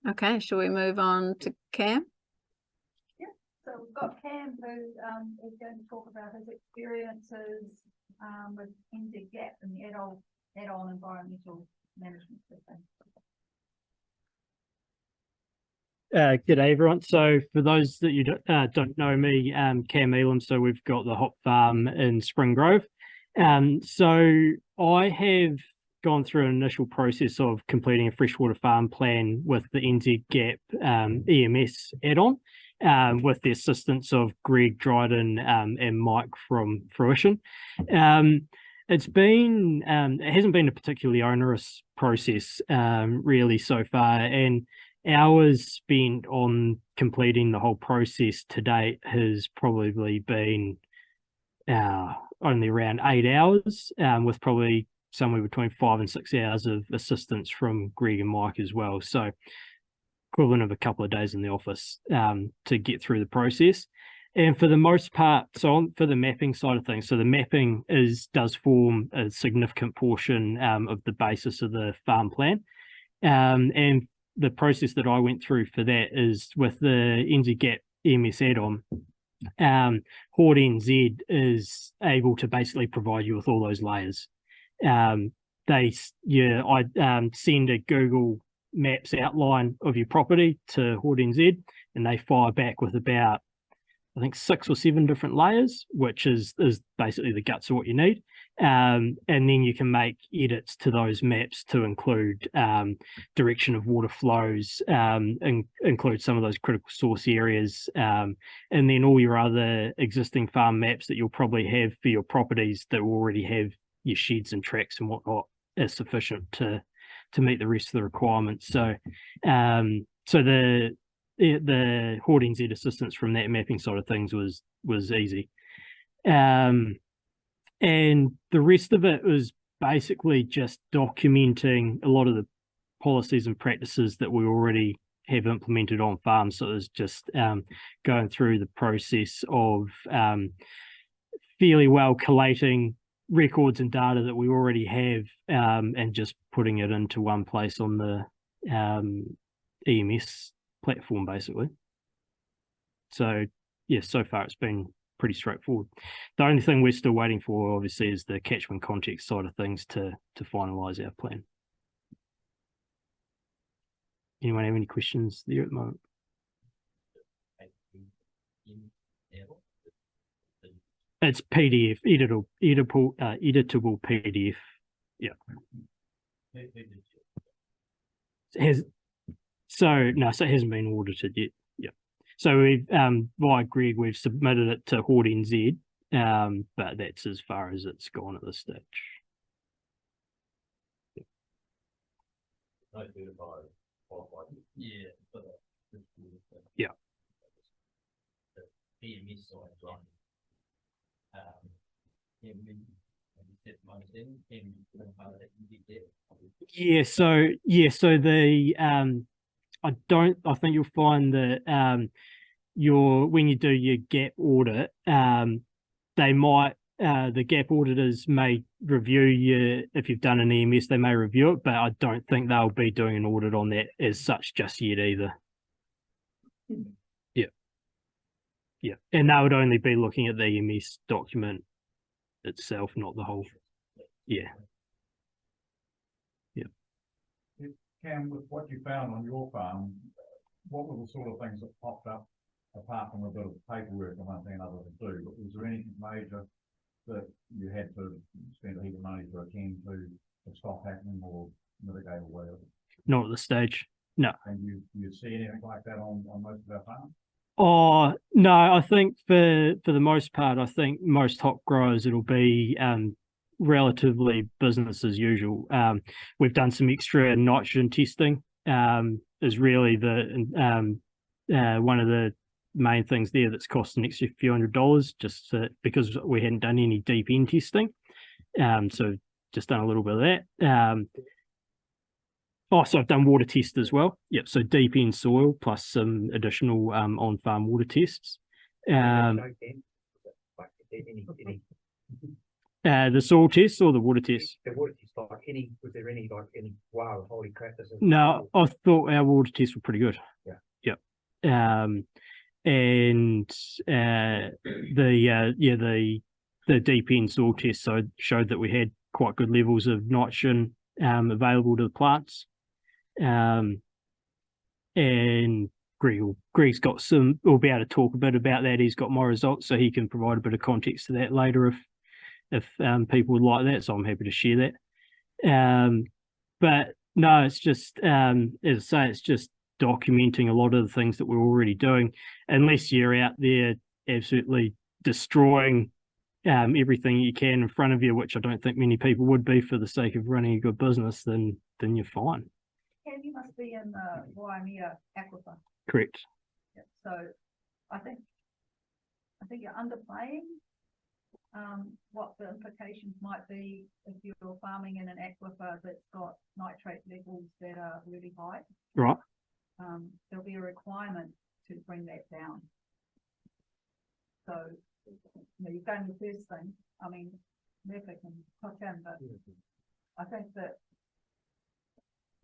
Okay, shall we move on to Cam? Yeah, so we've got Cam who is going to talk about his experiences with NZGAP and the add-on environmental management system. G'day everyone. So for those that you don't know me, Cam Ealam, so we've got the hop farm in Spring Grove. So I have gone through an initial process of completing a freshwater farm plan with the NZGAP EMS add-on with the assistance of Greg Dryden and Mike from Fruition. It hasn't been a particularly onerous process really so far, and hours spent on completing the whole process to date has probably been only around 8 hours, with probably somewhere between 5 and 6 hours of assistance from Greg and Mike as well. So equivalent of a couple of days in the office to get through the process. And for the most part, for the mapping side of things, so the mapping does form a significant portion of the basis of the farm plan. And the process that I went through for that is with the NZGAP EMS add-on. Horde NZ is able to basically provide you with all those layers. I send a Google Maps outline of your property to Horde NZ, and they fire back with about, I think, 6 or 7 different layers, which is basically the guts of what you need. And then you can make edits to those maps to include direction of water flows, and include some of those critical source areas, and then all your other existing farm maps that you'll probably have for your properties that will already have your sheds and tracks and whatnot is sufficient to meet the rest of the requirements. So the Horde NZ assistance from that mapping side of things was easy. And the rest of it was basically just documenting a lot of the policies and practices that we already have implemented on farms. So it was just going through the process of fairly well collating records and data that we already have, and just putting it into one place on the EMS platform, basically. So yeah, so far it's been pretty straightforward. The only thing we're still waiting for, obviously, is the catchment context side of things to finalize our plan. Anyone have any questions there at the moment? It's PDF, editable PDF. Yeah. So it hasn't been audited yet. Yeah. So we've via Greg, we've submitted it to Horde NZ, but that's as far as it's gone at this stage. Yeah. So the I think you'll find that when you do your GAP audit, they might the GAP auditors may review you if you've done an EMS, they may review it, but I don't think they'll be doing an audit on that as such just yet either. Yeah, and they would only be looking at the EMS document itself, not the whole. Yeah. Cam, with what you found on your farm, what were the sort of things that popped up, apart from a bit of paperwork and one thing and other to do? But was there anything major that you had to spend a heap of money to attend to stop happening or mitigate or whatever? Not at this stage, no. And you see anything like that on most of our farms? Oh no, I think for the most part, I think most hop growers it'll be relatively business as usual. We've done some extra nitrogen testing. Is really the one of the main things there that's cost an extra few $100 just because we hadn't done any deep end testing. So just done a little bit of that. So I've done water tests as well. Yep. So deep end soil plus some additional on-farm water tests. The soil test or the water test? The water test, like was there any wow, holy crap, this is. No, I thought our water tests were pretty good. Yeah. Yep. And the deep end soil test showed that we had quite good levels of nitrogen available to the plants. And Greg's got we'll be able to talk a bit about that. He's got more results, so he can provide a bit of context to that later if people would like that. So I'm happy to share that. But no, it's just as I say, it's just documenting a lot of the things that we're already doing. Unless you're out there absolutely destroying everything you can in front of you, which I don't think many people would be for the sake of running a good business, then you're fine. Cam, you must be in the Waimea aquifer. Correct. Yep. So I think you're underplaying what the implications might be if you're farming in an aquifer that's got nitrate levels that are really high. Right. There'll be a requirement to bring that down. So, you've done the first thing. I mean, Murphy can put in, but I think that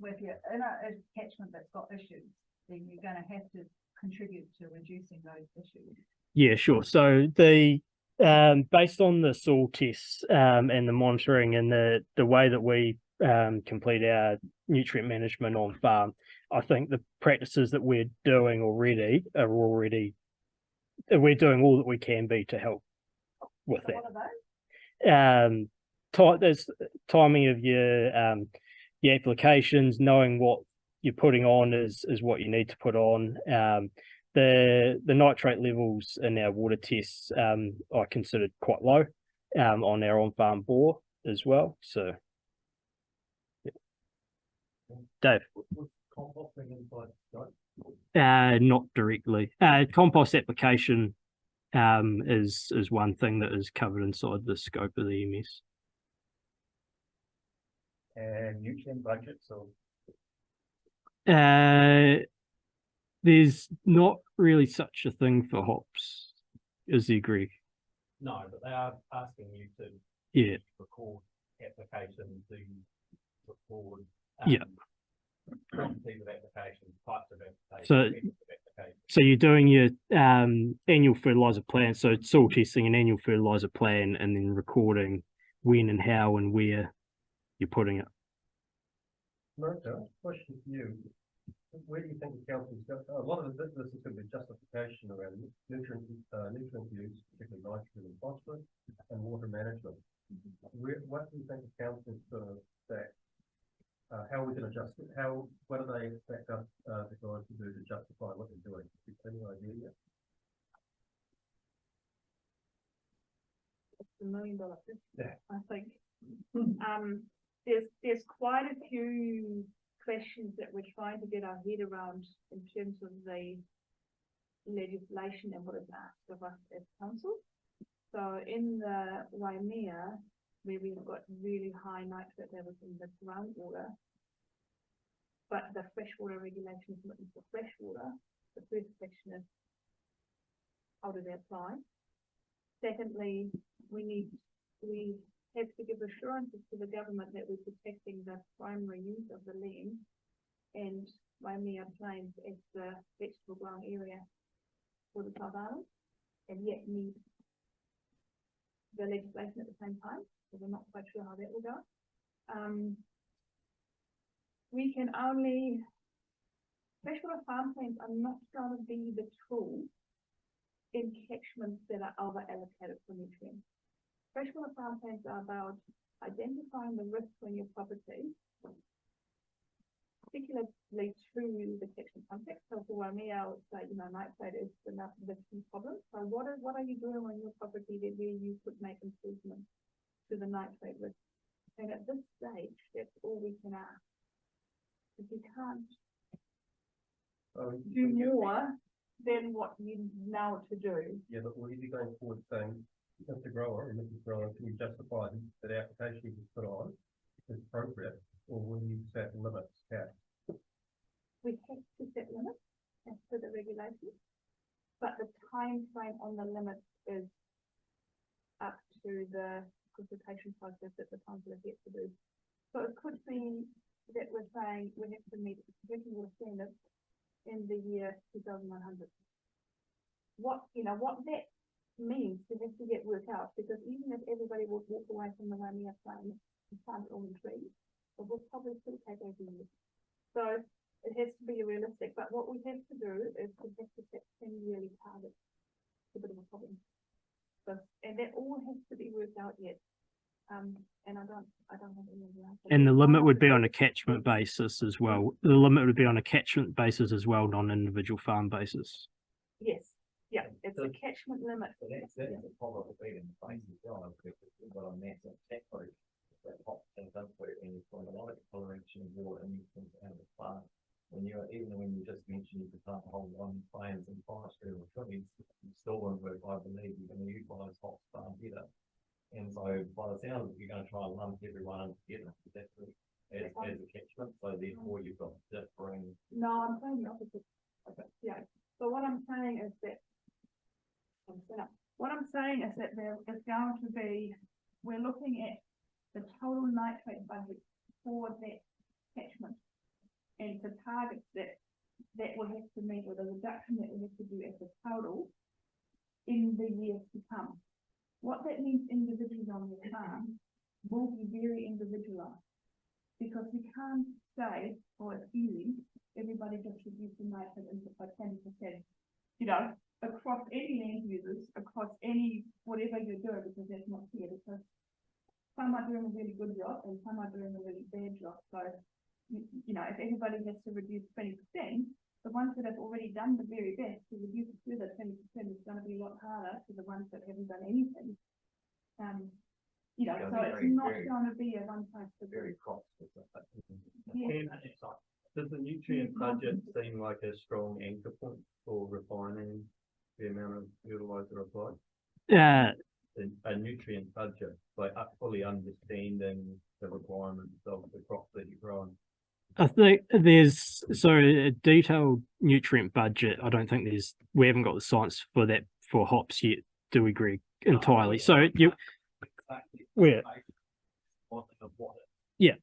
if you're in a catchment that's got issues, then you're going to have to contribute to reducing those issues. Yeah, sure. So the based on the soil tests and the monitoring and the way that we complete our nutrient management on farm, I think the practices that we're doing already we're doing all that we can be to help with So that. what are those? There's timing of your applications, knowing what you're putting on is what you need to put on. The nitrate levels in our water tests I considered quite low on our on-farm bore as well. So, yeah. Dave. Was composting inside scope? Not directly. Compost application is one thing that is covered inside the scope of the EMS. And nutrient budgets, or There's not really such a thing for hops, is there, Greg? no, but they are asking you to Yeah. record applications, to record Yeah. quantities of applications, types of applications, So- methods of applications. So you're doing your annual fertilizer plan, so soil testing an annual fertilizer plan, and then recording when and how and where you're putting it. Martha, question for you. Where do you think the council's got, a lot of this is going to be justification around nutrient use, particularly nitrogen and phosphorus, and water management. What do you think the council's going to say? How are we going to what do they expect us, the guys to do to justify what they're doing? Do you have any idea yet? It's $1 million question, Yeah. I think. There's quite a few questions that we're trying to get our head around in terms of the legislation and what is asked of us as council. So in the Waimea, where we've got really high nitrate levels in the groundwater, but the freshwater regulation is looking for freshwater, the first question is, how do they apply? Secondly, we have to give assurances to the government that we're protecting the primary use of the land and Waimea Plains as the vegetable growing area for the South Island, and yet need the legislation at the same time, so we're not quite sure how that will go. We can only, freshwater farm plans are not going to be the tool in catchments that are over allocated for nutrients. Freshwater farm plans are about identifying the risks on your property, particularly to the catchment context. So for Waimea, I would say, nitrate is the key problem. So what are you doing on your property that where you could make improvements to the nitrate risk? And at this stage, that's all we can ask. If you can't do more than what you know to do. Yeah, but will you be going forward saying, Mr. Grower and Mrs. Grower, can you justify that the application you put on is appropriate, or will you set limits? We have to set limits as per the regulations, but the time frame on the limits is up to the consultation process that the council has yet to do. So it could be that we're saying we have to meet drinking water standards in the year 2100. What that means to have to get worked out, because even if everybody would walk away from the one year plan and plant all the trees, it will probably still take 18 years. So it has to be realistic, but what we have to do is we have to set 10-yearly targets. It's a bit of a problem. So, and that all has to be worked out yet. And I don't have any of that. And the limit would be on a catchment basis as well. The limit would be on a catchment basis as well, not an individual farm basis. Yes, yeah, it's a catchment limit. So that's the problem with being in the place as well, because we've got a massive tech group that hot things up where and you've got a lot of coloration of water and you can out of the plant. Even when you just mentioned you could plant a whole lot of planes and forestry or trees, you still won't work. I believe you're going to utilise hot far better. And so by the sound of it, you're going to try and lump everyone together as a catchment, so therefore you've got differing. No, I'm saying the opposite. Okay. Yeah. So what I'm saying is that there is going to be, we're looking at the total nitrate budget for that catchment and the targets that will have to meet, or the reduction that we have to do as a total in the years to come. What that means individually on the farm will be very individualized, because we can't say, oh, it's easy, everybody just reduce the nitrate input by 20%. Across any land users, across any whatever you're doing, because that's not fair, because some are doing a really good job and some are doing a really bad job. So, if everybody has to reduce 20%, the ones that have already done the very best to reduce it further 20% is going to be a lot harder to the ones that haven't done anything. So it's not going to be a one size fits all. Very cross. Yeah. Does the nutrient budget seem like a strong anchor point for refining the amount of fertilizer applied? A nutrient budget, like fully understanding the requirements of the crop that you're growing. I think there's a detailed nutrient budget. I don't think we haven't got the science for that for hops yet, do we, Greg? Entirely. So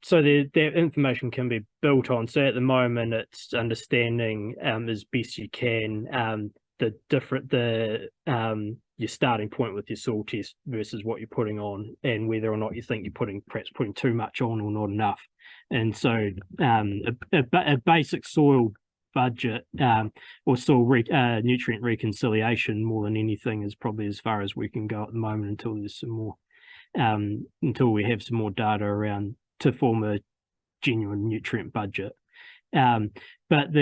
so that information can be built on. So at the moment it's understanding as best you can your starting point with your soil test versus what you're putting on, and whether or not you think you're perhaps putting too much on or not enough. And so a basic soil budget or soil nutrient reconciliation more than anything is probably as far as we can go at the moment until there's some more until we have some more data around to form a genuine nutrient budget. But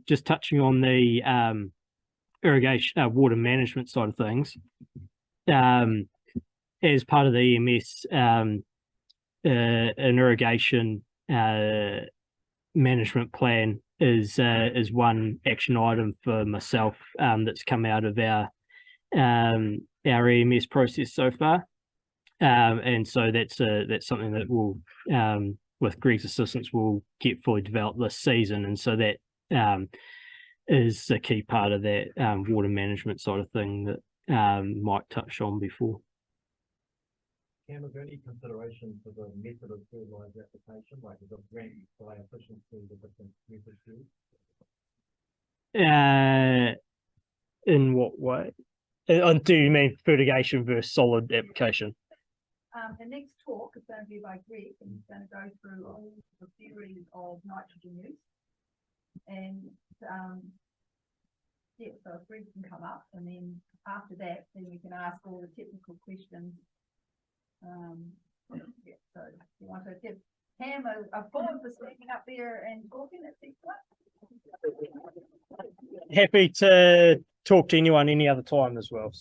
just touching on the irrigation water management side of things, as part of the EMS, an irrigation management plan is one action item for myself that's come out of our EMS process so far, and so that's something that will, with Greg's assistance, will get fully developed this season, and so that is a key part of that water management side of thing that Mike touched on before. Cam, is there any consideration for the method of fertilizer application, like is it ranking by efficiency the different methods used? In what way? Do you mean fertigation versus solid application? The next talk is going to be by Greg, and he's going to go through all the theories of nitrogen use. And so if Greg can come up, and then after that, then we can ask all the technical questions. So if you want to give Cam a form for stepping up there and talking, that's excellent. Happy to talk to anyone any other time as well.